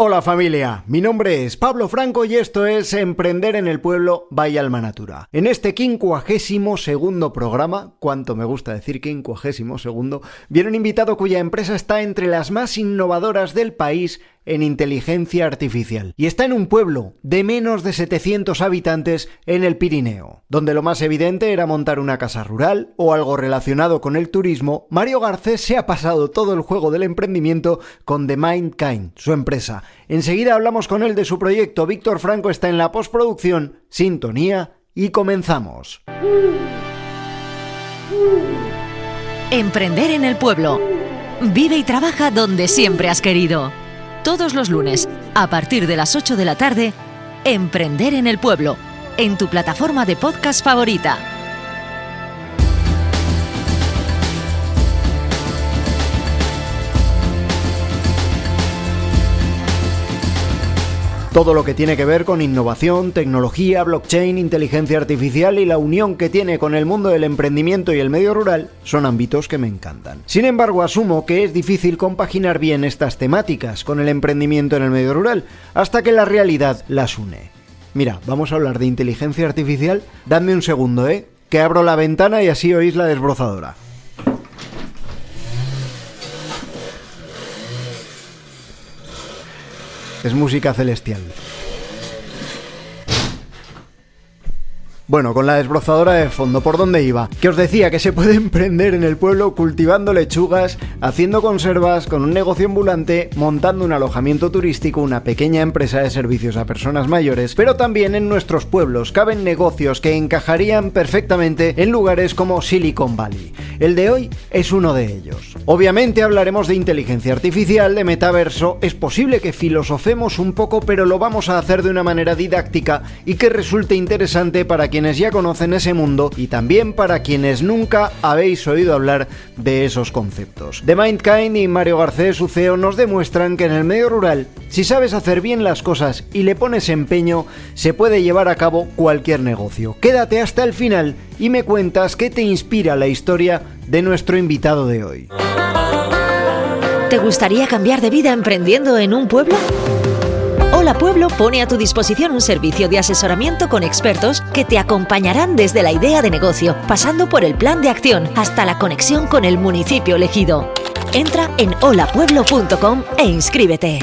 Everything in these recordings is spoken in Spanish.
Hola familia, mi nombre es Pablo Franco y esto es Emprender en el Pueblo by Alma Natura. En este 52º programa, cuánto me gusta decir 52º, viene un invitado cuya empresa está entre las más innovadoras del país en inteligencia artificial. Y está en un pueblo de menos de 700 habitantes en el Pirineo, donde lo más evidente era montar una casa rural o algo relacionado con el turismo. Mario Garcés se ha pasado todo el juego del emprendimiento con The Mindkind, su empresa. Enseguida hablamos con él de su proyecto. Víctor Franco está en la postproducción, sintonía y comenzamos. Emprender en el pueblo. Vive y trabaja donde siempre has querido. Todos los lunes, a partir de las 8 de la tarde, Emprender en el Pueblo, en tu plataforma de podcast favorita. Todo lo que tiene que ver con innovación, tecnología, blockchain, inteligencia artificial y la unión que tiene con el mundo del emprendimiento y el medio rural son ámbitos que me encantan. Sin embargo, asumo que es difícil compaginar bien estas temáticas con el emprendimiento en el medio rural, hasta que la realidad las une. Mira, vamos a hablar de inteligencia artificial. Dadme un segundo, que abro la ventana y así oís la desbrozadora. Es música celestial. Bueno, con la desbrozadora de fondo, ¿por dónde iba? Que os decía que se puede emprender en el pueblo cultivando lechugas, haciendo conservas, con un negocio ambulante, montando un alojamiento turístico, una pequeña empresa de servicios a personas mayores, pero también en nuestros pueblos caben negocios que encajarían perfectamente en lugares como Silicon Valley. El de hoy es uno de ellos. Obviamente hablaremos de inteligencia artificial, de metaverso. Es posible que filosofemos un poco, pero lo vamos a hacer de una manera didáctica y que resulte interesante para quienes ya conocen ese mundo y también para quienes nunca habéis oído hablar de esos conceptos. The Mindkind y Mario Garcés, su CEO, nos demuestran que en el medio rural, si sabes hacer bien las cosas y le pones empeño, se puede llevar a cabo cualquier negocio. Quédate hasta el final y me cuentas qué te inspira la historia de nuestro invitado de hoy. ¿Te gustaría cambiar de vida emprendiendo en un pueblo? Hola Pueblo pone a tu disposición un servicio de asesoramiento con expertos que te acompañarán desde la idea de negocio, pasando por el plan de acción hasta la conexión con el municipio elegido. Entra en holapueblo.com e inscríbete.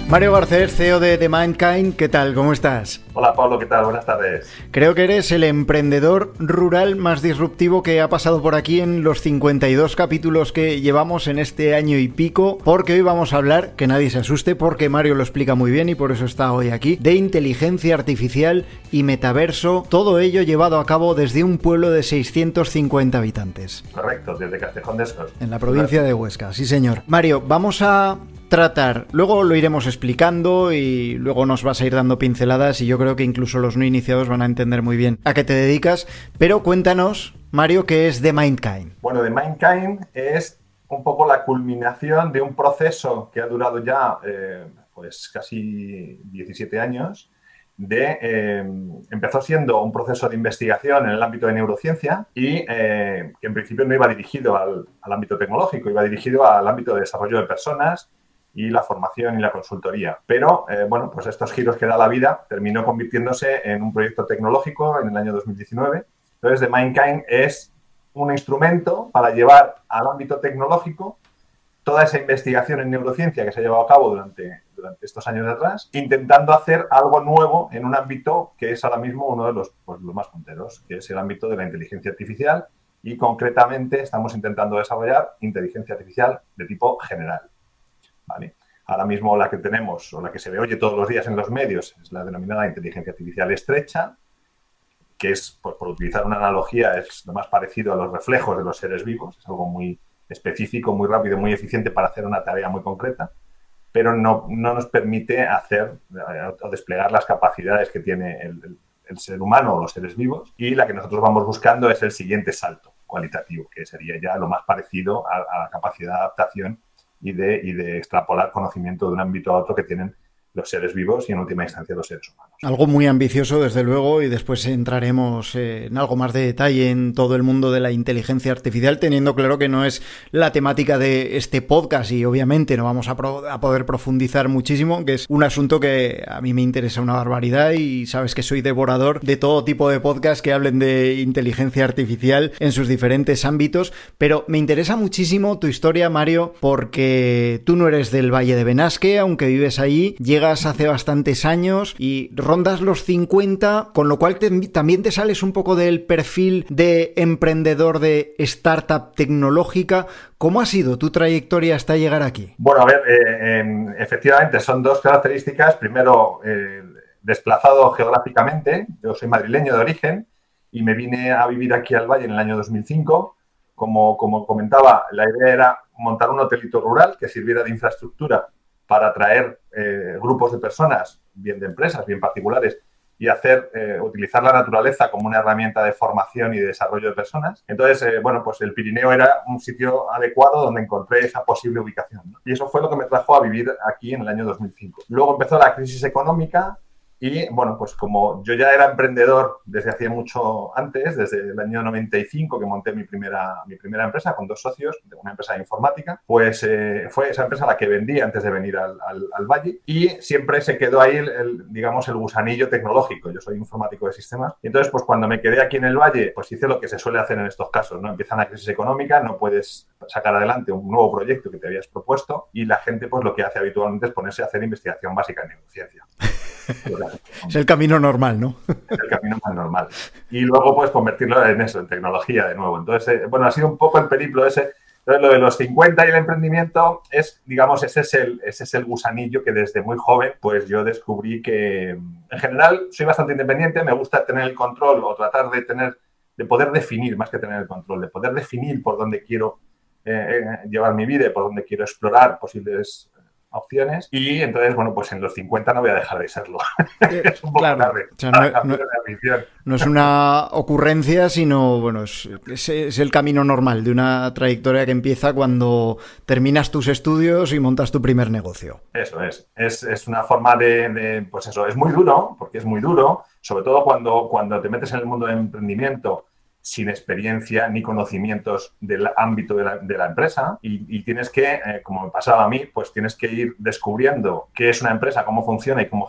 Mario Garcés, CEO de The Mindkind, ¿qué tal? ¿Cómo estás? Hola Pablo, ¿qué tal? Buenas tardes. Creo que eres el emprendedor rural más disruptivo que ha pasado por aquí en los 52 capítulos que llevamos en este año y pico, porque hoy vamos a hablar, que nadie se asuste, porque Mario lo explica muy bien y por eso está hoy aquí, de inteligencia artificial y metaverso, todo ello llevado a cabo desde un pueblo de 650 habitantes. Correcto, desde Castejón de Sos. En la provincia de Huesca, sí señor. Mario, vamos a tratar, luego lo iremos explicando y luego nos vas a ir dando pinceladas y yo creo que incluso los no iniciados van a entender muy bien a qué te dedicas, pero cuéntanos, Mario, ¿qué es The Mindkind? Bueno, The Mindkind es un poco la culminación de un proceso que ha durado ya pues casi 17 años. Empezó siendo un proceso de investigación en el ámbito de neurociencia y que en principio no iba dirigido al ámbito tecnológico, iba dirigido al ámbito de desarrollo de personas y la formación y la consultoría. Pero, pues estos giros que da la vida terminó convirtiéndose en un proyecto tecnológico en el año 2019. Entonces, The Mindkind es un instrumento para llevar al ámbito tecnológico toda esa investigación en neurociencia que se ha llevado a cabo durante estos años atrás, intentando hacer algo nuevo en un ámbito que es ahora mismo uno de los más punteros, que es el ámbito de la inteligencia artificial y, concretamente, estamos intentando desarrollar inteligencia artificial de tipo general. ¿Vale? Ahora mismo la que tenemos o la que se oye todos los días en los medios es la denominada inteligencia artificial estrecha, que es, pues, por utilizar una analogía, es lo más parecido a los reflejos de los seres vivos. Es algo muy específico, muy rápido, muy eficiente para hacer una tarea muy concreta, pero no nos permite hacer o desplegar las capacidades que tiene el ser humano o los seres vivos, y la que nosotros vamos buscando es el siguiente salto cualitativo, que sería ya lo más parecido a la capacidad de adaptación y de extrapolar conocimiento de un ámbito a otro que tienen los seres vivos y en última instancia los seres humanos. Algo muy ambicioso, desde luego, y después entraremos en algo más de detalle en todo el mundo de la inteligencia artificial, teniendo claro que no es la temática de este podcast y obviamente no vamos a poder profundizar muchísimo, que es un asunto que a mí me interesa una barbaridad y sabes que soy devorador de todo tipo de podcasts que hablen de inteligencia artificial en sus diferentes ámbitos, pero me interesa muchísimo tu historia, Mario, porque tú no eres del Valle de Benasque, aunque vives allí, llegas hace bastantes años y rondas los 50, con lo cual también te sales un poco del perfil de emprendedor de startup tecnológica. ¿Cómo ha sido tu trayectoria hasta llegar aquí? Bueno, a ver, efectivamente son dos características. Primero, desplazado geográficamente. Yo soy madrileño de origen y me vine a vivir aquí al Valle en el año 2005. Como comentaba, la idea era montar un hotelito rural que sirviera de infraestructura para atraer grupos de personas, bien de empresas, bien particulares, y utilizar la naturaleza como una herramienta de formación y de desarrollo de personas. Entonces, pues el Pirineo era un sitio adecuado donde encontré esa posible ubicación, ¿no? Y eso fue lo que me trajo a vivir aquí en el año 2005. Luego empezó la crisis económica y, bueno, pues como yo ya era emprendedor desde hacía mucho antes, desde el año 95 que monté mi primera empresa con 2 socios, de una empresa de informática, pues fue esa empresa la que vendí antes de venir al Valle y siempre se quedó ahí digamos, el gusanillo tecnológico. Yo soy informático de sistemas y entonces, pues cuando me quedé aquí en el Valle, pues hice lo que se suele hacer en estos casos, ¿no? Empieza una crisis económica, no puedes sacar adelante un nuevo proyecto que te habías propuesto y la gente, pues lo que hace habitualmente es ponerse a hacer investigación básica en neurociencia. Es el camino normal, ¿no? Es el camino más normal. Y luego, pues, convertirlo en eso, en tecnología de nuevo. Entonces, bueno, ha sido un poco el periplo ese. Entonces, lo de los 50 y el emprendimiento es, digamos, ese es el gusanillo que desde muy joven, pues, yo descubrí que, en general, soy bastante independiente, me gusta tener el control o tratar de poder definir, más que tener el control, de poder definir por dónde quiero llevar mi vida y por dónde quiero explorar posibles opciones y entonces, bueno, pues en los 50 no voy a dejar de serlo. Es un poco tarde. O sea, no es una ocurrencia, sino, bueno, es el camino normal de una trayectoria que empieza cuando terminas tus estudios y montas tu primer negocio. Eso es una forma pues eso, es muy duro, porque es muy duro, sobre todo cuando te metes en el mundo del emprendimiento sin experiencia ni conocimientos del ámbito de la empresa y tienes que, como me pasaba a mí, pues tienes que ir descubriendo qué es una empresa, cómo funciona y cómo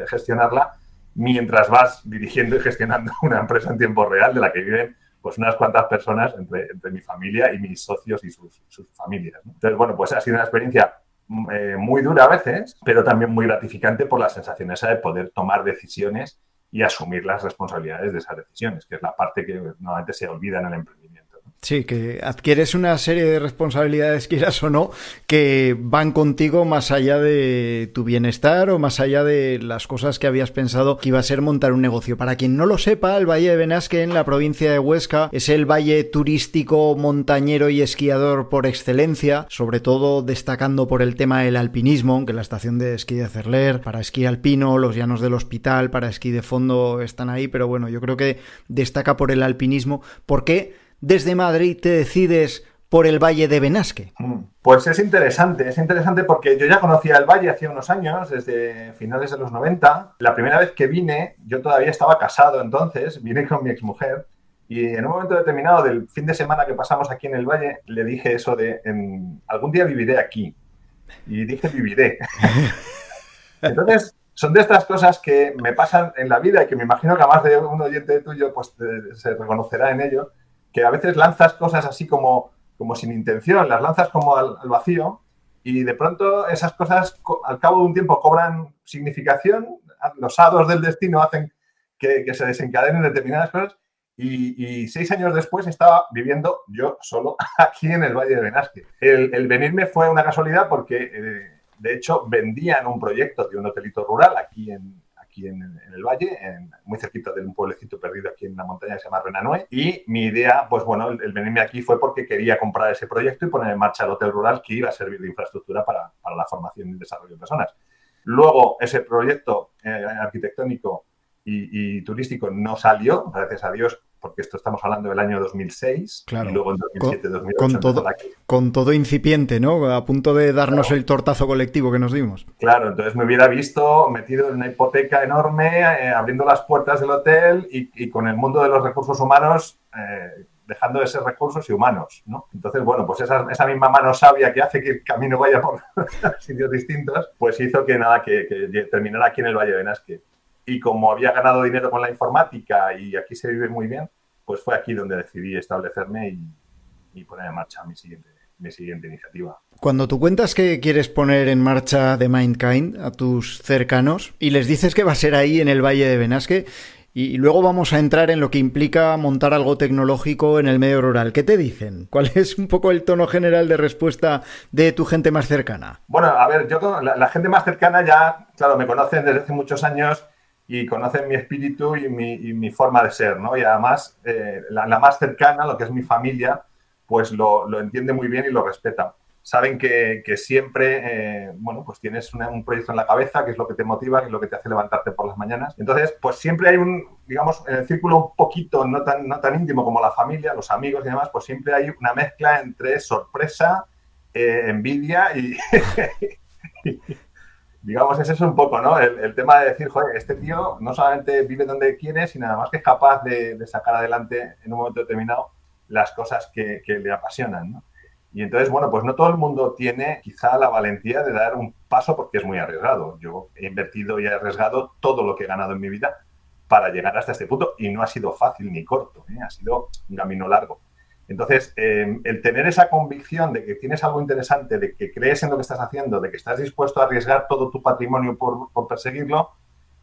gestionarla mientras vas dirigiendo y gestionando una empresa en tiempo real de la que viven pues unas cuantas personas entre mi familia y mis socios y sus familias, ¿no? Entonces, bueno, pues ha sido una experiencia muy dura a veces, pero también muy gratificante por la sensación esa de poder tomar decisiones y asumir las responsabilidades de esas decisiones, que es la parte que normalmente se olvida en el emprendimiento, ¿no? Sí, que adquieres una serie de responsabilidades, quieras o no, que van contigo más allá de tu bienestar o más allá de las cosas que habías pensado que iba a ser montar un negocio. Para quien no lo sepa, el Valle de Benasque en la provincia de Huesca es el valle turístico, montañero y esquiador por excelencia, sobre todo destacando por el tema del alpinismo, aunque la estación de esquí de Cerler, para esquí alpino, los llanos del Hospital, para esquí de fondo están ahí, pero bueno, yo creo que destaca por el alpinismo. ¿Por qué desde Madrid te decides por el Valle de Benasque? Pues es interesante porque yo ya conocía el Valle hacía unos años, desde finales de los 90. La primera vez que vine, yo todavía estaba casado entonces, vine con mi exmujer y en un momento determinado del fin de semana que pasamos aquí en el Valle, le dije eso de algún día viviré aquí. Y dije viviré. Entonces, son de estas cosas que me pasan en la vida y que me imagino que además de un oyente tuyo pues se reconocerá en ello, que a veces lanzas cosas así como sin intención, las lanzas como al vacío y de pronto esas cosas al cabo de un tiempo cobran significación, los hados del destino hacen que se desencadenen determinadas cosas y 6 años después estaba viviendo yo solo aquí en el Valle de Benasque. El venirme fue una casualidad porque de hecho vendían un proyecto de un hotelito rural aquí en el Valle, muy cerquita de un pueblecito perdido aquí en una montaña que se llama Renanoe. Y mi idea, pues bueno, el venirme aquí fue porque quería comprar ese proyecto y poner en marcha el hotel rural que iba a servir de infraestructura para la formación y el desarrollo de personas. Luego, ese proyecto arquitectónico y turístico no salió, gracias a Dios, porque esto estamos hablando del año 2006, claro. Y luego en 2007-2008 con todo incipiente, ¿no? A punto de darnos claro. El tortazo colectivo que nos dimos. Claro, entonces me hubiera visto metido en una hipoteca enorme, abriendo las puertas del hotel y con el mundo de los recursos humanos dejando de ser recursos y humanos, ¿no? Entonces, bueno, pues esa misma mano sabia que hace que el camino vaya por sitios distintos, pues hizo que terminara aquí en el Valle de Benasque. Y como había ganado dinero con la informática y aquí se vive muy bien, pues fue aquí donde decidí establecerme y poner en marcha mi siguiente iniciativa. Cuando tú cuentas que quieres poner en marcha The Mindkind a tus cercanos y les dices que va a ser ahí en el Valle de Benasque, y luego vamos a entrar en lo que implica montar algo tecnológico en el medio rural, ¿qué te dicen? ¿Cuál es un poco el tono general de respuesta de tu gente más cercana? Bueno, a ver, la gente más cercana ya, claro, me conocen desde hace muchos años y conocen mi espíritu y mi forma de ser, ¿no? Y además, la más cercana, lo que es mi familia, pues lo entiende muy bien y lo respeta. Saben que siempre, bueno, pues tienes un proyecto en la cabeza, que es lo que te motiva, que es lo que te hace levantarte por las mañanas. Entonces, pues siempre hay digamos, en el círculo un poquito no tan íntimo como la familia, los amigos y demás, pues siempre hay una mezcla entre sorpresa, envidia y... digamos, ese es un poco, ¿no? El tema de decir, joder, este tío no solamente vive donde quiere, sino además que es capaz de sacar adelante en un momento determinado las cosas que le apasionan, ¿no? Y entonces, bueno, pues no todo el mundo tiene quizá la valentía de dar un paso porque es muy arriesgado. Yo he invertido y he arriesgado todo lo que he ganado en mi vida para llegar hasta este punto y no ha sido fácil ni corto, ¿eh? Ha sido un camino largo. Entonces, el tener esa convicción de que tienes algo interesante, de que crees en lo que estás haciendo, de que estás dispuesto a arriesgar todo tu patrimonio por perseguirlo,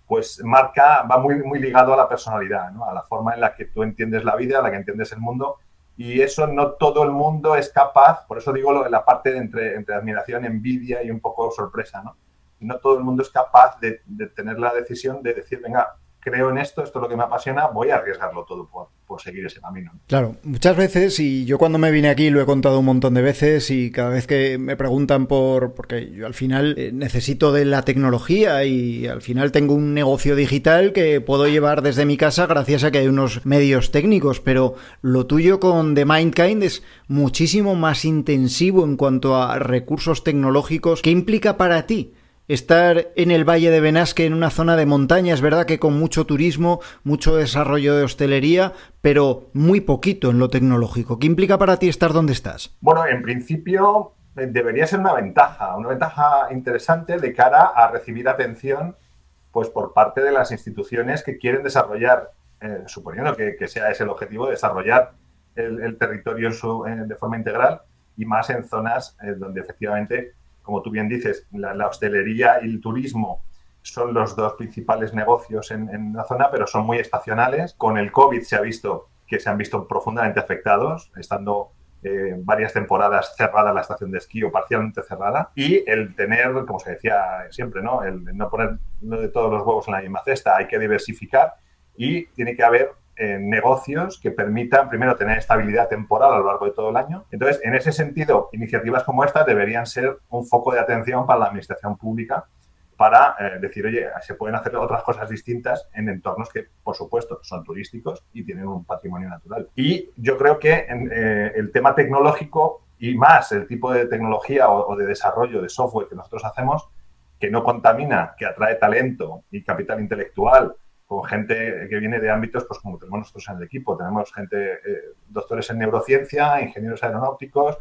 pues va muy, muy ligado a la personalidad, ¿no? A la forma en la que tú entiendes la vida, a la que entiendes el mundo. Y eso no todo el mundo es capaz, por eso digo la parte entre admiración, envidia y un poco sorpresa, ¿no? No todo el mundo es capaz de tener la decisión de decir, venga, creo en esto es lo que me apasiona, voy a arriesgarlo todo por seguir ese camino. Claro, muchas veces, y yo cuando me vine aquí lo he contado un montón de veces, y cada vez que me preguntan porque yo al final necesito de la tecnología y al final tengo un negocio digital que puedo llevar desde mi casa gracias a que hay unos medios técnicos, pero lo tuyo con The Mindkind es muchísimo más intensivo en cuanto a recursos tecnológicos. ¿Qué implica para ti estar en el Valle de Benasque, en una zona de montaña? Es verdad que con mucho turismo, mucho desarrollo de hostelería, pero muy poquito en lo tecnológico. ¿Qué implica para ti estar donde estás? Bueno, en principio debería ser una ventaja interesante de cara a recibir atención pues por parte de las instituciones que quieren desarrollar, suponiendo que sea ese el objetivo, desarrollar el territorio de forma integral y más en zonas donde efectivamente, como tú bien dices, la hostelería y el turismo son los dos principales negocios en la zona, pero son muy estacionales. Con el COVID se han visto profundamente afectados, estando varias temporadas cerrada la estación de esquí o parcialmente cerrada. Y el tener, como se decía siempre, ¿no? El no poner de todos los huevos en la misma cesta, hay que diversificar y tiene que haber negocios que permitan, primero, tener estabilidad temporal a lo largo de todo el año. Entonces, en ese sentido, iniciativas como esta deberían ser un foco de atención para la administración pública para decir, oye, se pueden hacer otras cosas distintas en entornos que, por supuesto, son turísticos y tienen un patrimonio natural. Y yo creo que el tema tecnológico y más el tipo de tecnología o de desarrollo de software que nosotros hacemos, que no contamina, que atrae talento y capital intelectual, con gente que viene de ámbitos, pues como tenemos nosotros en el equipo. Tenemos gente, doctores en neurociencia, ingenieros aeronáuticos,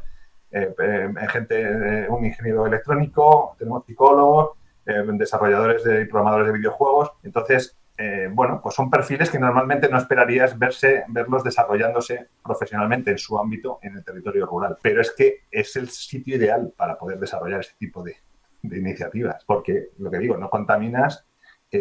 un ingeniero electrónico, tenemos psicólogos, desarrolladores y programadores de videojuegos. Entonces, bueno, pues son perfiles que normalmente no esperarías verlos desarrollándose profesionalmente en su ámbito en el territorio rural. Pero es que es el sitio ideal para poder desarrollar ese tipo de iniciativas, porque, lo que digo, no contaminas,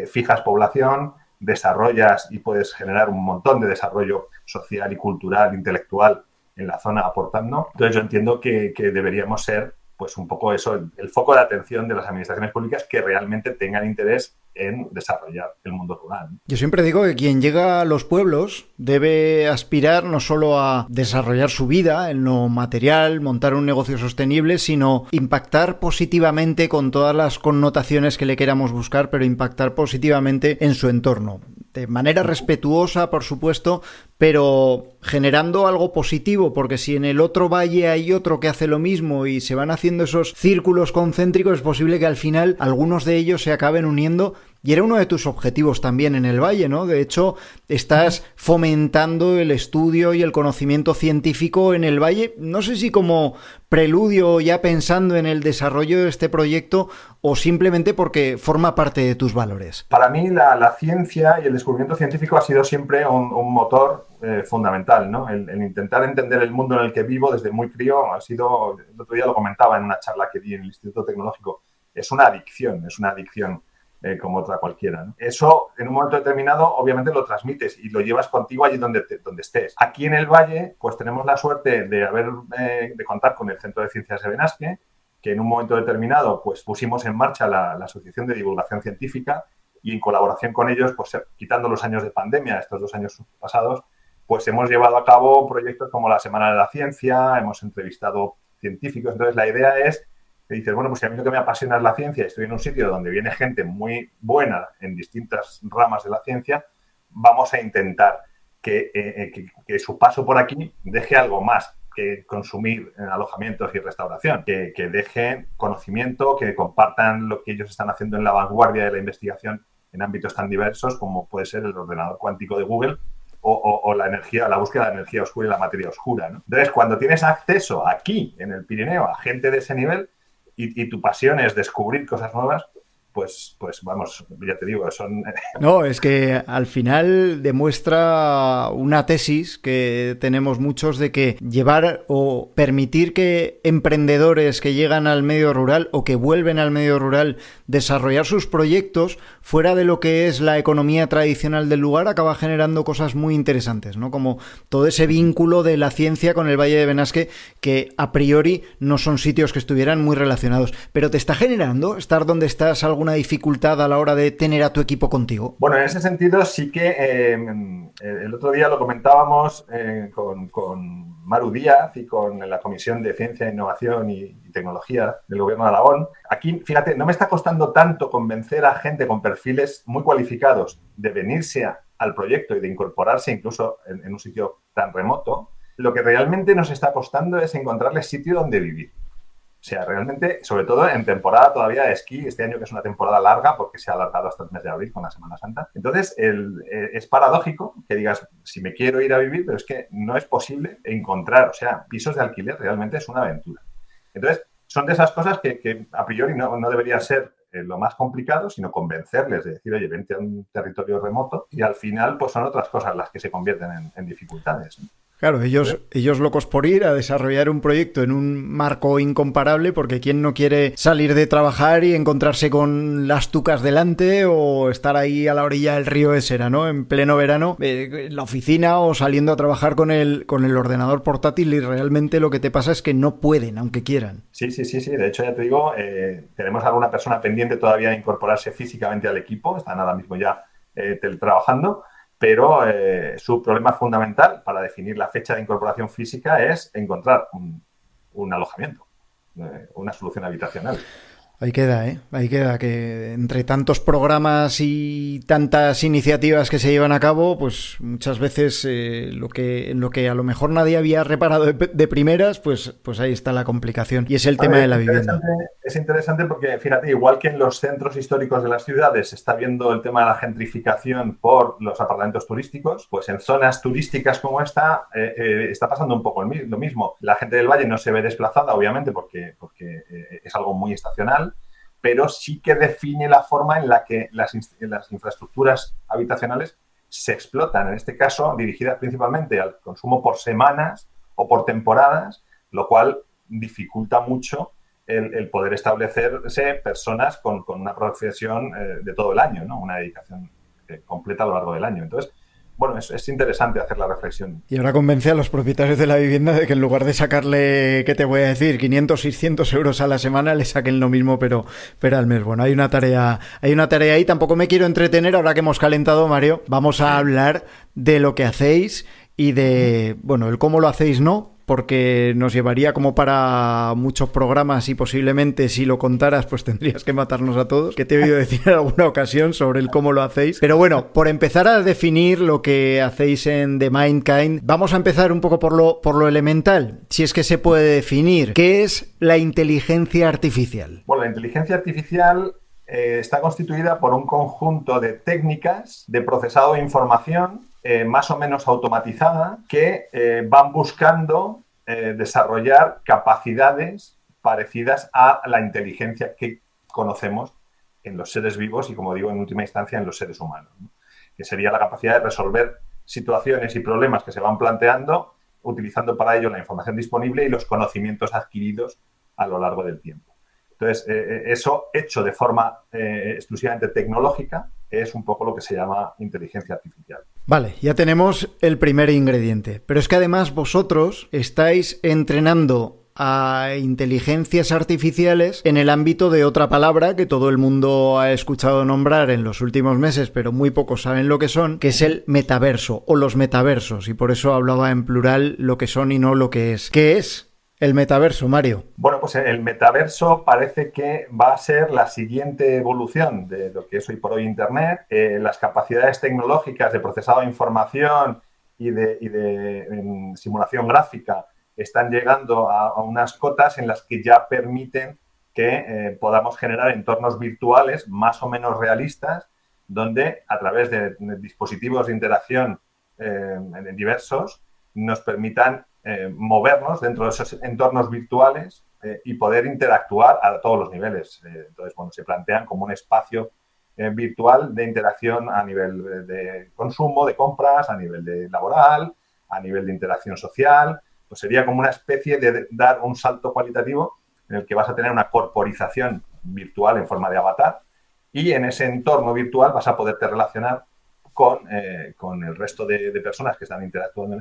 fijas población, desarrollas y puedes generar un montón de desarrollo social y cultural, intelectual en la zona aportando. Entonces yo entiendo que deberíamos ser pues un poco eso, el foco de atención de las administraciones públicas que realmente tengan interés en desarrollar el mundo rural. Yo siempre digo que quien llega a los pueblos debe aspirar no solo a desarrollar su vida en lo material, montar un negocio sostenible, sino impactar positivamente con todas las connotaciones que le queramos buscar, pero impactar positivamente en su entorno. de manera respetuosa, por supuesto, pero generando algo positivo, porque si en el otro valle hay otro que hace lo mismo y se van haciendo esos círculos concéntricos, es posible que al final algunos de ellos se acaben uniendo. Y era uno de tus objetivos también en el Valle, ¿no? De hecho, estás fomentando el estudio y el conocimiento científico en el Valle, no sé si como preludio ya pensando en el desarrollo de este proyecto o simplemente porque forma parte de tus valores. Para mí la ciencia y el descubrimiento científico ha sido siempre un motor fundamental, ¿no? El intentar entender el mundo en el que vivo desde muy crío ha sido, el otro día lo comentaba en una charla que di en el Instituto Tecnológico, es una adicción como otra cualquiera, ¿no? Eso, en un momento determinado, obviamente lo transmites y lo llevas contigo allí donde estés. Aquí en el Valle, pues tenemos la suerte de contar con el Centro de Ciencias de Benasque, que en un momento determinado pues pusimos en marcha la Asociación de Divulgación Científica y en colaboración con ellos, pues quitando los años de pandemia, estos 2 años pasados, pues hemos llevado a cabo proyectos como la Semana de la Ciencia, hemos entrevistado científicos. Entonces, la idea es que dices, bueno, pues si a mí lo que me apasiona es la ciencia, estoy en un sitio donde viene gente muy buena en distintas ramas de la ciencia, vamos a intentar que su paso por aquí deje algo más que consumir alojamientos y restauración, que dejen conocimiento, que compartan lo que ellos están haciendo en la vanguardia de la investigación en ámbitos tan diversos como puede ser el ordenador cuántico de Google o la búsqueda de energía oscura y la materia oscura, ¿no? Entonces, cuando tienes acceso aquí, en el Pirineo, a gente de ese nivel, y tu pasión es descubrir cosas nuevas, pues vamos, ya te digo, son... No, es que al final demuestra una tesis que tenemos muchos de que llevar o permitir que emprendedores que llegan al medio rural o que vuelven al medio rural desarrollar sus proyectos fuera de lo que es la economía tradicional del lugar acaba generando cosas muy interesantes, ¿no? Como todo ese vínculo de la ciencia con el Valle de Benasque que a priori no son sitios que estuvieran muy relacionados. Pero ¿te está generando estar donde estás alguna dificultad a la hora de tener a tu equipo contigo? Bueno, en ese sentido sí que el otro día lo comentábamos con Maru Díaz y con la Comisión de Ciencia, Innovación y Tecnología del Gobierno de Aragón. Aquí, fíjate, no me está costando tanto convencer a gente con perfiles muy cualificados de venirse al proyecto y de incorporarse incluso en un sitio tan remoto. Lo que realmente nos está costando es encontrarles sitio donde vivir. O sea, realmente, sobre todo en temporada todavía de esquí, este año que es una temporada larga porque se ha alargado hasta el mes de abril con la Semana Santa. Entonces, es paradójico que digas, si me quiero ir a vivir, pero es que no es posible encontrar, o sea, pisos de alquiler realmente es una aventura. Entonces, son de esas cosas que a priori no debería ser lo más complicado, sino convencerles de decir, oye, vente a un territorio remoto y al final pues son otras cosas las que se convierten en dificultades, ¿no? Claro, ellos locos por ir a desarrollar un proyecto en un marco incomparable, porque ¿quién no quiere salir de trabajar y encontrarse con las tucas delante o estar ahí a la orilla del río Esera, ¿no? En pleno verano, en la oficina o saliendo a trabajar con el ordenador portátil y realmente lo que te pasa es que no pueden, aunque quieran. Sí. De hecho, ya te digo, tenemos alguna persona pendiente todavía de incorporarse físicamente al equipo, están ahora mismo ya teletrabajando. Pero su problema fundamental para definir la fecha de incorporación física es encontrar un alojamiento, una solución habitacional. Ahí queda, Ahí queda, que entre tantos programas y tantas iniciativas que se llevan a cabo, pues muchas veces en lo que a lo mejor nadie había reparado de primeras, pues ahí está la complicación. Y es el tema de la vivienda. Es interesante porque, fíjate, igual que en los centros históricos de las ciudades se está viendo el tema de la gentrificación por los apartamentos turísticos, pues en zonas turísticas como esta está pasando un poco lo mismo. La gente del Valle no se ve desplazada, obviamente, porque es algo muy estacional, pero sí que define la forma en la que las infraestructuras habitacionales se explotan, en este caso dirigidas principalmente al consumo por semanas o por temporadas, lo cual dificulta mucho el poder establecerse personas con una profesión de todo el año, ¿no? Una dedicación completa a lo largo del año. Entonces, bueno, es interesante hacer la reflexión. Y ahora convence a los propietarios de la vivienda de que en lugar de sacarle, ¿qué te voy a decir?, 500, 600 euros a la semana, le saquen lo mismo, pero al mes. Bueno, hay una tarea ahí. Tampoco me quiero entretener, ahora que hemos calentado, Mario. Vamos a hablar de lo que hacéis y de, bueno, el cómo lo hacéis, ¿no? porque nos llevaría como para muchos programas y posiblemente si lo contaras pues tendrías que matarnos a todos, que te he oído decir en alguna ocasión sobre el cómo lo hacéis. Pero bueno, por empezar a definir lo que hacéis en The Mindkind, vamos a empezar un poco por lo elemental, si es que se puede definir. ¿Qué es la inteligencia artificial? Bueno, la inteligencia artificial está constituida por un conjunto de técnicas de procesado de información más o menos automatizada que van buscando desarrollar capacidades parecidas a la inteligencia que conocemos en los seres vivos y, como digo, en última instancia en los seres humanos, ¿no? Que sería la capacidad de resolver situaciones y problemas que se van planteando utilizando para ello la información disponible y los conocimientos adquiridos a lo largo del tiempo. Entonces, eso hecho de forma exclusivamente tecnológica es un poco lo que se llama inteligencia artificial. Vale, ya tenemos el primer ingrediente, pero es que además vosotros estáis entrenando a inteligencias artificiales en el ámbito de otra palabra que todo el mundo ha escuchado nombrar en los últimos meses, pero muy pocos saben lo que son, que es el metaverso o los metaversos, y por eso hablaba en plural lo que son y no lo que es. ¿Qué es el metaverso, Mario? Bueno, pues el metaverso parece que va a ser la siguiente evolución de lo que es hoy por hoy Internet. Las capacidades tecnológicas de procesado de información y de simulación gráfica están llegando a unas cotas en las que ya permiten que podamos generar entornos virtuales más o menos realistas, donde a través de dispositivos de interacción diversos nos permitan movernos dentro de esos entornos virtuales y poder interactuar a todos los niveles. Entonces, bueno, se plantean como un espacio virtual de interacción a nivel de consumo, de compras, a nivel de laboral, a nivel de interacción social. Pues sería como una especie de dar un salto cualitativo en el que vas a tener una corporización virtual en forma de avatar y en ese entorno virtual vas a poderte relacionar con el resto de personas que están interactuando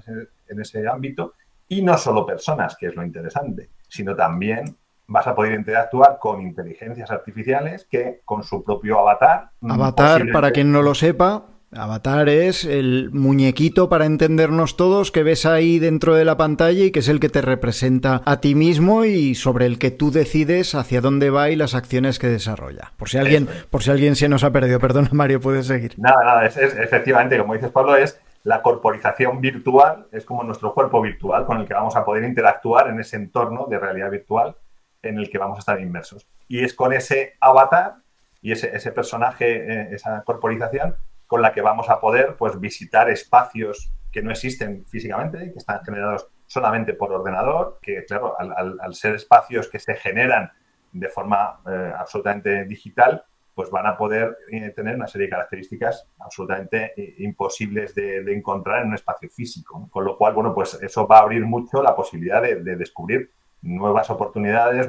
en ese ámbito, y no solo personas, que es lo interesante, sino también vas a poder interactuar con inteligencias artificiales que con su propio avatar... Avatar, para quien no lo sepa... Avatar es el muñequito, para entendernos todos, que ves ahí dentro de la pantalla y que es el que te representa a ti mismo y sobre el que tú decides hacia dónde va y las acciones que desarrolla. Por si alguien se nos ha perdido. Perdona, Mario, puedes seguir. Nada, es efectivamente, como dices, Pablo, es la corporización virtual, es como nuestro cuerpo virtual con el que vamos a poder interactuar en ese entorno de realidad virtual en el que vamos a estar inmersos. Y es con ese avatar y ese personaje, esa corporización, con la que vamos a poder pues visitar espacios que no existen físicamente, que están generados solamente por ordenador, que claro, al ser espacios que se generan de forma absolutamente digital, pues van a poder tener una serie de características absolutamente imposibles de encontrar en un espacio físico, ¿no? Con lo cual, bueno, pues eso va a abrir mucho la posibilidad de descubrir nuevas oportunidades,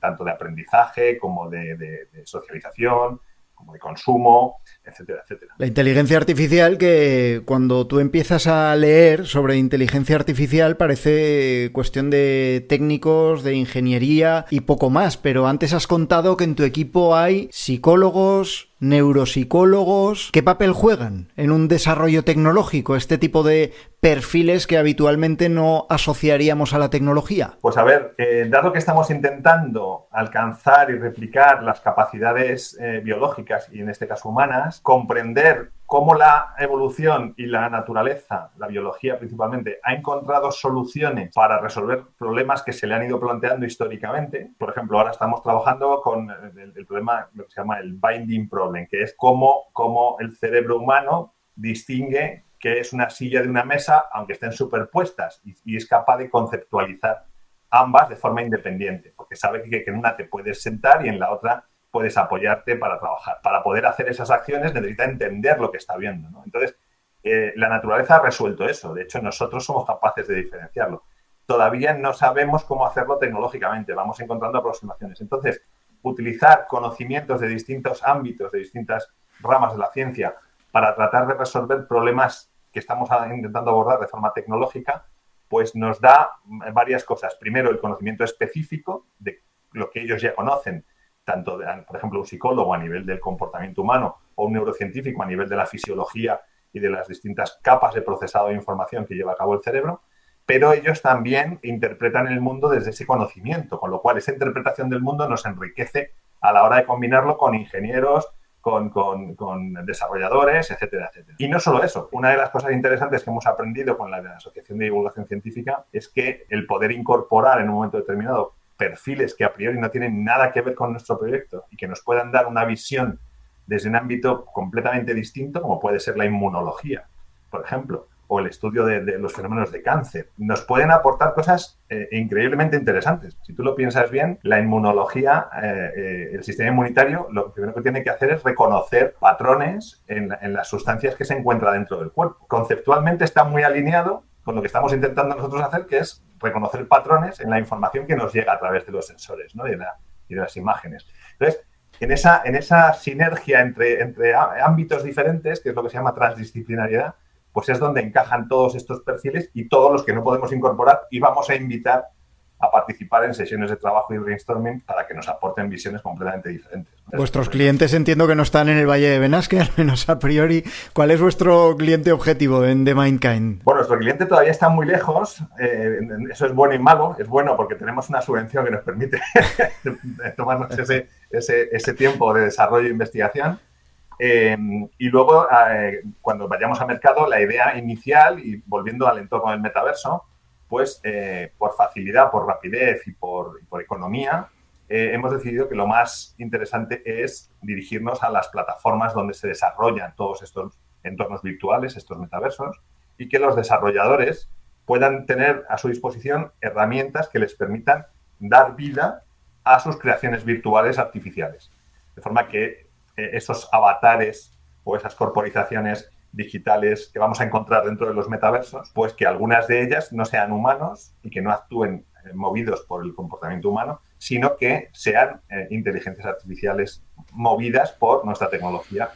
tanto de aprendizaje como de socialización, como de consumo, etcétera, etcétera. La inteligencia artificial, que cuando tú empiezas a leer sobre inteligencia artificial parece cuestión de técnicos, de ingeniería y poco más, pero antes has contado que en tu equipo hay psicólogos, neuropsicólogos. ¿Qué papel juegan en un desarrollo tecnológico este tipo de perfiles que habitualmente no asociaríamos a la tecnología? Pues a ver, dado que estamos intentando alcanzar y replicar las capacidades biológicas y en este caso humanas, comprender cómo la evolución y la naturaleza, la biología principalmente, ha encontrado soluciones para resolver problemas que se le han ido planteando históricamente. Por ejemplo, ahora estamos trabajando con el problema, lo que se llama el binding problem, que es cómo el cerebro humano distingue qué es una silla de una mesa, aunque estén superpuestas, y es capaz de conceptualizar ambas de forma independiente, porque sabe que en una te puedes sentar y en la otra puedes apoyarte para trabajar. Para poder hacer esas acciones necesita entender lo que está viendo, ¿no? Entonces, la naturaleza ha resuelto eso. De hecho, nosotros somos capaces de diferenciarlo. Todavía no sabemos cómo hacerlo tecnológicamente. Vamos encontrando aproximaciones. Entonces, utilizar conocimientos de distintos ámbitos, de distintas ramas de la ciencia, para tratar de resolver problemas que estamos intentando abordar de forma tecnológica, pues nos da varias cosas. Primero, el conocimiento específico de lo que ellos ya conocen, tanto, por ejemplo, un psicólogo a nivel del comportamiento humano o un neurocientífico a nivel de la fisiología y de las distintas capas de procesado de información que lleva a cabo el cerebro. pero ellos también interpretan el mundo desde ese conocimiento, con lo cual esa interpretación del mundo nos enriquece a la hora de combinarlo con ingenieros, con desarrolladores, etcétera, etcétera. Y no solo eso, una de las cosas interesantes que hemos aprendido con la Asociación de Divulgación Científica es que el poder incorporar en un momento determinado perfiles que a priori no tienen nada que ver con nuestro proyecto y que nos puedan dar una visión desde un ámbito completamente distinto, como puede ser la inmunología, por ejemplo, o el estudio de los fenómenos de cáncer, nos pueden aportar cosas increíblemente interesantes. Si tú lo piensas bien, la inmunología, el sistema inmunitario, lo primero que tiene que hacer es reconocer patrones en las sustancias que se encuentran dentro del cuerpo. Conceptualmente está muy alineado con lo que estamos intentando nosotros hacer, que es reconocer patrones en la información que nos llega a través de los sensores, ¿no? y de las imágenes. Entonces, en esa sinergia entre ámbitos diferentes, que es lo que se llama transdisciplinariedad, pues es donde encajan todos estos perfiles y todos los que no podemos incorporar, y vamos a invitar a participar en sesiones de trabajo y brainstorming para que nos aporten visiones completamente diferentes. Vuestros clientes entiendo que no están en el Valle de Benasque, al menos a priori. ¿Cuál es vuestro cliente objetivo en The Mindkind? Bueno, nuestro cliente todavía está muy lejos. Eso es bueno y malo. Es bueno porque tenemos una subvención que nos permite tomarnos ese tiempo de desarrollo e investigación. Y luego, cuando vayamos al mercado, la idea inicial, y volviendo al entorno del metaverso, pues por facilidad, por rapidez y por economía, hemos decidido que lo más interesante es dirigirnos a las plataformas donde se desarrollan todos estos entornos virtuales, estos metaversos, y que los desarrolladores puedan tener a su disposición herramientas que les permitan dar vida a sus creaciones virtuales artificiales. De forma que esos avatares o esas corporizaciones digitales que vamos a encontrar dentro de los metaversos, pues que algunas de ellas no sean humanos y que no actúen movidos por el comportamiento humano, sino que sean inteligencias artificiales movidas por nuestra tecnología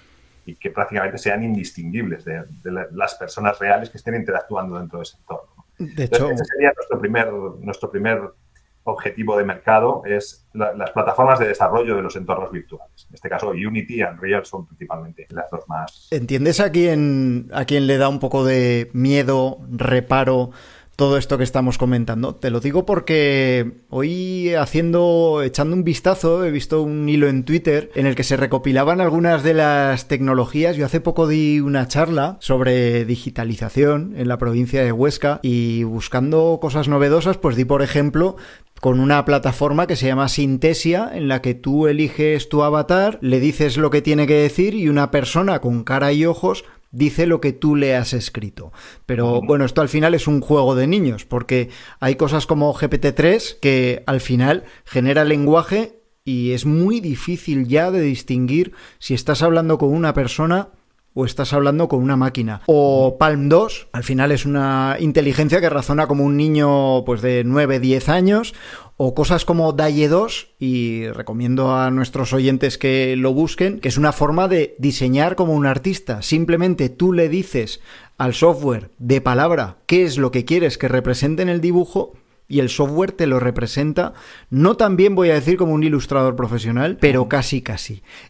y que prácticamente sean indistinguibles de las personas reales que estén interactuando dentro de ese entorno. De hecho, entonces, ese sería nuestro primer objetivo de mercado, es las plataformas de desarrollo de los entornos virtuales. En este caso, Unity y Unreal son principalmente las dos más. ¿Entiendes a quién le da un poco de miedo, reparo, todo esto que estamos comentando? Te lo digo porque hoy echando un vistazo, he visto un hilo en Twitter en el que se recopilaban algunas de las tecnologías. Yo hace poco di una charla sobre digitalización en la provincia de Huesca y buscando cosas novedosas, pues di, por ejemplo, con una plataforma que se llama Synthesia, en la que tú eliges tu avatar, le dices lo que tiene que decir y una persona con cara y ojos dice lo que tú le has escrito. Pero bueno, esto al final es un juego de niños, porque hay cosas como GPT-3 que al final genera lenguaje y es muy difícil ya de distinguir si estás hablando con una persona o estás hablando con una máquina. O Palm 2, al final es una inteligencia que razona como un niño pues de 9, 10 años, o cosas como DALL-E 2, y recomiendo a nuestros oyentes que lo busquen, que es una forma de diseñar como un artista. Simplemente tú le dices al software de palabra qué es lo que quieres que represente en el dibujo y el software te lo representa, no tan bien voy a decir como un ilustrador profesional, pero casi.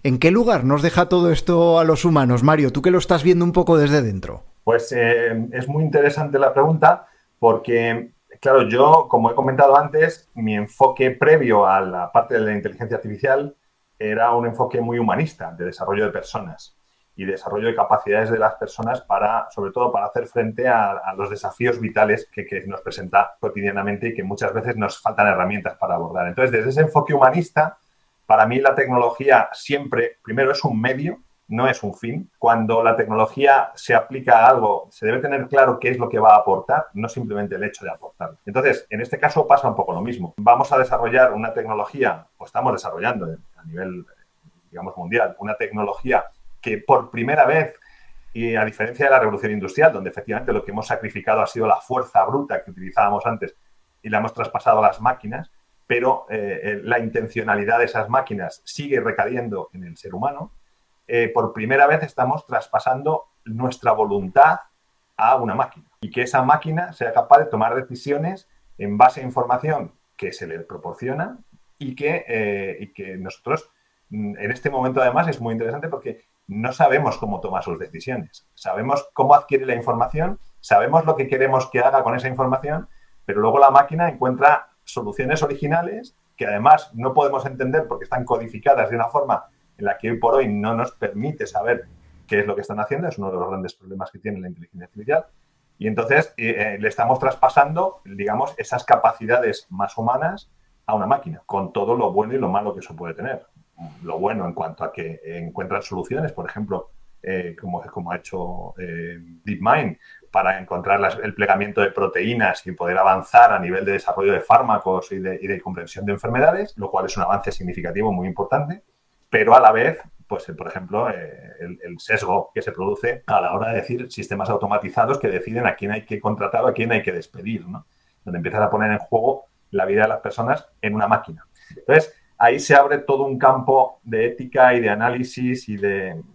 ¿En qué lugar nos deja todo esto a los humanos, Mario? Tú que lo estás viendo un poco desde dentro. Pues es muy interesante la pregunta porque, claro, yo, como he comentado antes, mi enfoque previo a la parte de la inteligencia artificial era un enfoque muy humanista, de desarrollo de personas y desarrollo de capacidades de las personas sobre todo para hacer frente a los desafíos vitales que nos presenta cotidianamente y que muchas veces nos faltan herramientas para abordar. Entonces, desde ese enfoque humanista, para mí la tecnología siempre, primero, es un medio, no es un fin. Cuando la tecnología se aplica a algo, se debe tener claro qué es lo que va a aportar, no simplemente el hecho de aportar. Entonces, en este caso pasa un poco lo mismo. Vamos a desarrollar una tecnología, o estamos desarrollando a nivel, digamos, mundial, una tecnología que por primera vez, y a diferencia de la revolución industrial, donde efectivamente lo que hemos sacrificado ha sido la fuerza bruta que utilizábamos antes y la hemos traspasado a las máquinas, pero la intencionalidad de esas máquinas sigue recayendo en el ser humano, por primera vez estamos traspasando nuestra voluntad a una máquina y que esa máquina sea capaz de tomar decisiones en base a información que se le proporciona y que nosotros, en este momento además, es muy interesante porque no sabemos cómo toma sus decisiones. Sabemos cómo adquiere la información, sabemos lo que queremos que haga con esa información, pero luego la máquina encuentra soluciones originales que además no podemos entender porque están codificadas de una forma en la que hoy por hoy no nos permite saber qué es lo que están haciendo. Es uno de los grandes problemas que tiene la inteligencia artificial. Y entonces le estamos traspasando, digamos, esas capacidades más humanas a una máquina, con todo lo bueno y lo malo que eso puede tener. Lo bueno en cuanto a que encuentran soluciones, por ejemplo, como ha hecho DeepMind, para encontrar el plegamiento de proteínas y poder avanzar a nivel de desarrollo de fármacos y de comprensión de enfermedades, lo cual es un avance significativo muy importante, pero a la vez, pues, por ejemplo, el sesgo que se produce a la hora de decir sistemas automatizados que deciden a quién hay que contratar o a quién hay que despedir, ¿no? Donde empiezas a poner en juego la vida de las personas en una máquina. Entonces, ahí se abre todo un campo de ética y de análisis y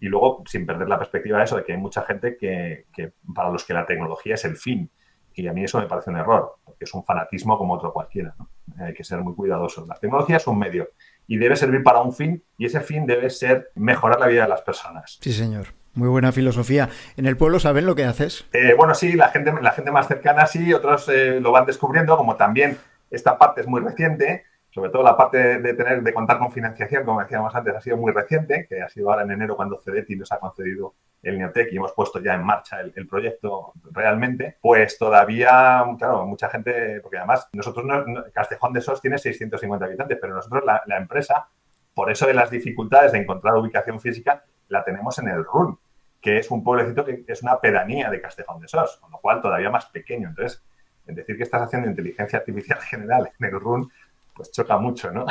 luego, sin perder la perspectiva de eso, de que hay mucha gente que para los que la tecnología es el fin. Y a mí eso me parece un error, porque es un fanatismo como otro cualquiera, ¿no? Hay que ser muy cuidadosos. La tecnología es un medio y debe servir para un fin, y ese fin debe ser mejorar la vida de las personas. Sí, señor. Muy buena filosofía. ¿En el pueblo saben lo que haces? Bueno, sí, la gente más cercana sí, otros lo van descubriendo, como también esta parte es muy reciente. Sobre todo la parte de contar con financiación, como decíamos antes, ha sido muy reciente, que ha sido ahora en enero cuando CDTI nos ha concedido el Neotec y hemos puesto ya en marcha el proyecto realmente. Pues todavía, claro, mucha gente, porque además nosotros, Castejón de Sos tiene 650 habitantes, pero nosotros la empresa, por eso de las dificultades de encontrar ubicación física, la tenemos en el RUN, que es un pueblecito que es una pedanía de Castejón de Sos, con lo cual todavía más pequeño. Entonces, decir que estás haciendo inteligencia artificial general en el RUN, pues choca mucho, ¿no?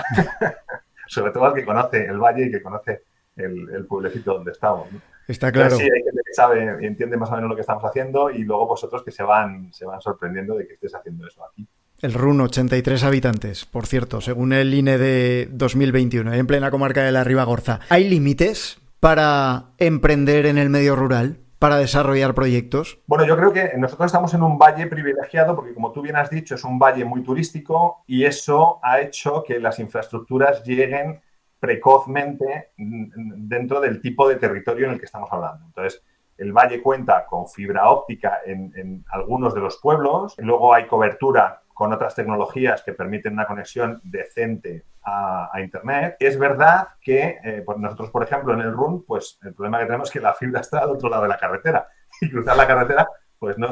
Sobre todo al que conoce el valle y que conoce el pueblecito donde estamos, ¿no? Está claro. Pero sí, hay gente que sabe y entiende más o menos lo que estamos haciendo, y luego vosotros que se van sorprendiendo de que estés haciendo eso aquí. El RUN, 83 habitantes, por cierto, según el INE de 2021, en plena comarca de la Ribagorza. ¿Hay límites para emprender en el medio rural, para desarrollar proyectos? Bueno, yo creo que nosotros estamos en un valle privilegiado porque, como tú bien has dicho, es un valle muy turístico y eso ha hecho que las infraestructuras lleguen precozmente dentro del tipo de territorio en el que estamos hablando. Entonces, el valle cuenta con fibra óptica en algunos de los pueblos, luego hay cobertura con otras tecnologías que permiten una conexión decente a Internet. Es verdad que pues nosotros, por ejemplo, en el RUN, pues el problema que tenemos es que la fibra está al otro lado de la carretera y cruzar la carretera, pues no,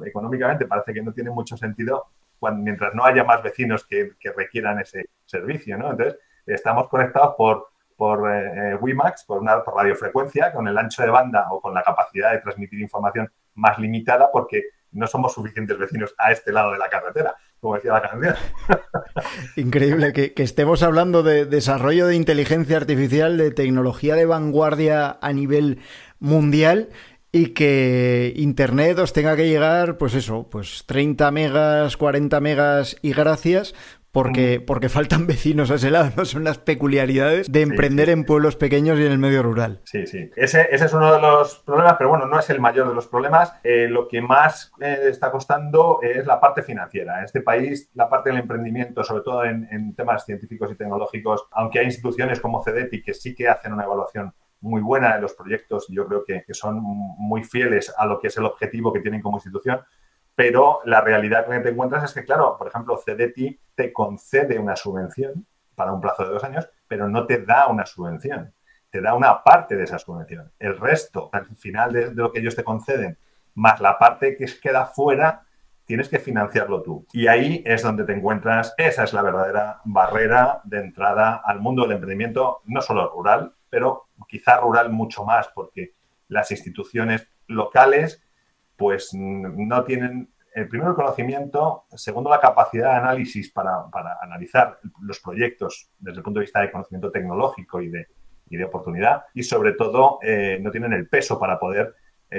económicamente parece que no tiene mucho sentido mientras no haya más vecinos que requieran ese servicio, ¿no? Entonces, estamos conectados por WiMAX, por radiofrecuencia, con el ancho de banda o con la capacidad de transmitir información más limitada, porque no somos suficientes vecinos a este lado de la carretera, como decía la canción. Increíble que estemos hablando de desarrollo de inteligencia artificial, de tecnología de vanguardia a nivel mundial, y que Internet os tenga que llegar, pues eso, pues 30 megas, 40 megas y gracias, porque faltan vecinos a ese lado, ¿no? Son las peculiaridades de emprender en pueblos pequeños y en el medio rural. Sí, sí. Ese es uno de los problemas, pero bueno, no es el mayor de los problemas. Lo que más está costando es la parte financiera. En este país, la parte del emprendimiento, sobre todo en temas científicos y tecnológicos, aunque hay instituciones como CDTI que sí que hacen una evaluación muy buena de los proyectos, yo creo que son muy fieles a lo que es el objetivo que tienen como institución. Pero la realidad que te encuentras es que, claro, por ejemplo, CDTI te concede una subvención para un plazo de 2 años, pero no te da una subvención. Te da una parte de esa subvención. El resto, al final de lo que ellos te conceden, más la parte que queda fuera, tienes que financiarlo tú. Y ahí es donde te encuentras, esa es la verdadera barrera de entrada al mundo del emprendimiento, no solo rural, pero quizá rural mucho más, porque las instituciones locales pues no tienen, primero, el conocimiento, segundo, la capacidad de análisis para analizar los proyectos desde el punto de vista de conocimiento tecnológico y de oportunidad, y sobre todo no tienen el peso para poder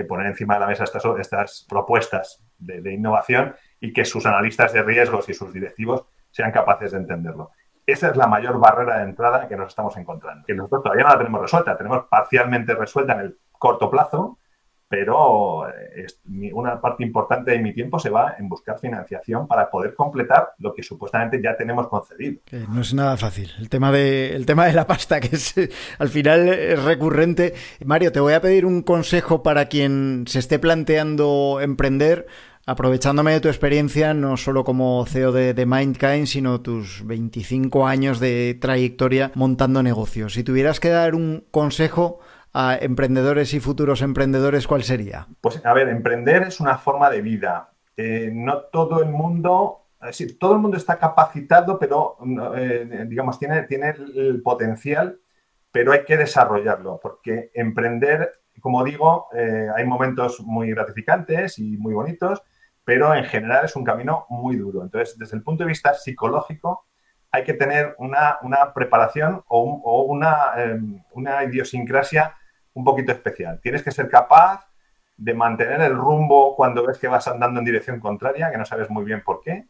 poner encima de la mesa estas propuestas de innovación y que sus analistas de riesgos y sus directivos sean capaces de entenderlo. Esa es la mayor barrera de entrada que nos estamos encontrando, que nosotros todavía no la tenemos resuelta, tenemos parcialmente resuelta en el corto plazo, pero una parte importante de mi tiempo se va en buscar financiación para poder completar lo que supuestamente ya tenemos concedido. No es nada fácil. El tema de la pasta, que es al final es recurrente. Mario, te voy a pedir un consejo para quien se esté planteando emprender, aprovechándome de tu experiencia, no solo como CEO de Mindkind, sino tus 25 años de trayectoria montando negocios. Si tuvieras que dar un consejo a emprendedores y futuros emprendedores, ¿cuál sería? Pues a ver, emprender es una forma de vida. No todo el mundo, sí, todo el mundo está capacitado, pero digamos tiene el potencial, pero hay que desarrollarlo, porque emprender, como digo, hay momentos muy gratificantes y muy bonitos, pero en general es un camino muy duro. Entonces, desde el punto de vista psicológico, hay que tener una preparación o una idiosincrasia un poquito especial. Tienes que ser capaz de mantener el rumbo cuando ves que vas andando en dirección contraria, que no sabes muy bien por qué,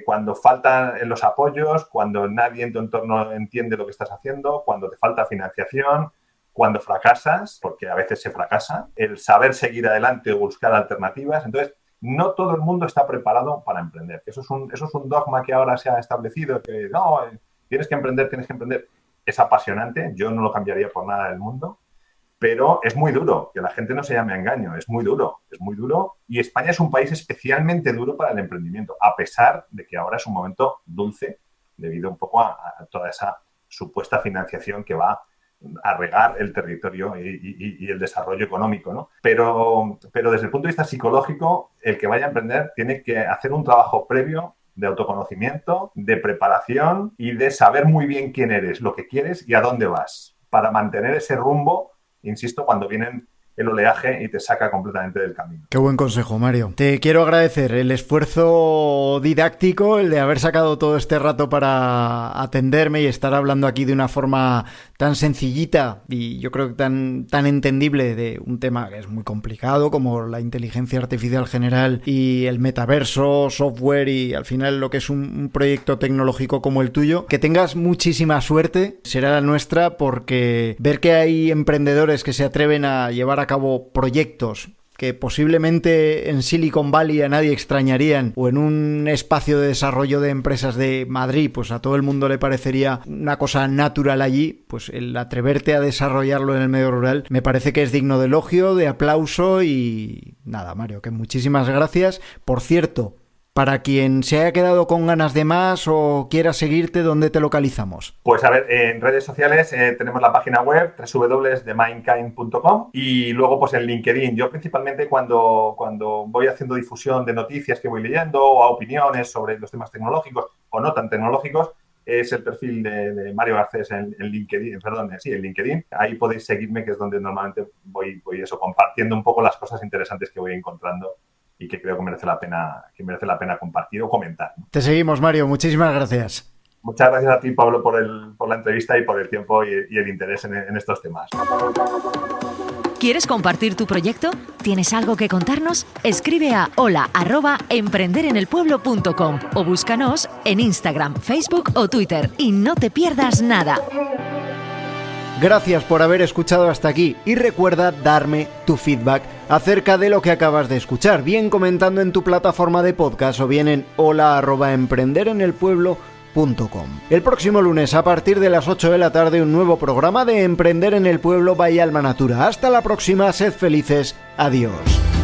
cuando faltan los apoyos, cuando nadie en tu entorno entiende lo que estás haciendo, cuando te falta financiación, cuando fracasas, porque a veces se fracasa, el saber seguir adelante o buscar alternativas. Entonces, no todo el mundo está preparado para emprender. Eso es un dogma que ahora se ha establecido, que no, tienes que emprender. Es apasionante, yo no lo cambiaría por nada del mundo, pero es muy duro, que la gente no se llame a engaño, es muy duro y España es un país especialmente duro para el emprendimiento, a pesar de que ahora es un momento dulce debido un poco a toda esa supuesta financiación que va a regar el territorio y el desarrollo económico, ¿no? Pero desde el punto de vista psicológico, el que vaya a emprender tiene que hacer un trabajo previo de autoconocimiento, de preparación y de saber muy bien quién eres, lo que quieres y a dónde vas, para mantener ese rumbo, insisto, cuando vienen el oleaje y te saca completamente del camino. Qué buen consejo, Mario. Te quiero agradecer el esfuerzo didáctico, el de haber sacado todo este rato para atenderme y estar hablando aquí de una forma tan sencillita y yo creo que tan entendible de un tema que es muy complicado como la inteligencia artificial general y el metaverso, software y al final lo que es un proyecto tecnológico como el tuyo. Que tengas muchísima suerte, será la nuestra, porque ver que hay emprendedores que se atreven a llevar a cabo proyectos que posiblemente en Silicon Valley a nadie extrañarían o en un espacio de desarrollo de empresas de Madrid, pues a todo el mundo le parecería una cosa natural allí, pues el atreverte a desarrollarlo en el medio rural me parece que es digno de elogio, de aplauso y nada, Mario, que muchísimas gracias. Por cierto, para quien se haya quedado con ganas de más o quiera seguirte, ¿dónde te localizamos? Pues a ver, en redes sociales tenemos la página web www.themindkind.com y luego pues en LinkedIn. Yo principalmente cuando voy haciendo difusión de noticias que voy leyendo o a opiniones sobre los temas tecnológicos o no tan tecnológicos, es el perfil de Mario Garcés en LinkedIn, en LinkedIn. Ahí podéis seguirme, que es donde normalmente voy compartiendo un poco las cosas interesantes que voy encontrando y que creo que merece la pena compartir o comentar, ¿no? Te seguimos, Mario. Muchísimas gracias. Muchas gracias a ti, Pablo, por la entrevista y por el tiempo y el interés en estos temas. ¿Quieres compartir tu proyecto? ¿Tienes algo que contarnos? Escribe a hola@emprenderenelpueblo.com o búscanos en Instagram, Facebook o Twitter y no te pierdas nada. Gracias por haber escuchado hasta aquí y recuerda darme tu feedback acerca de lo que acabas de escuchar, bien comentando en tu plataforma de podcast o bien en hola@emprenderenelpueblo.com. El próximo lunes a partir de las 8 de la tarde un nuevo programa de Emprender en el Pueblo by Alma Natura. Hasta la próxima, sed felices, adiós.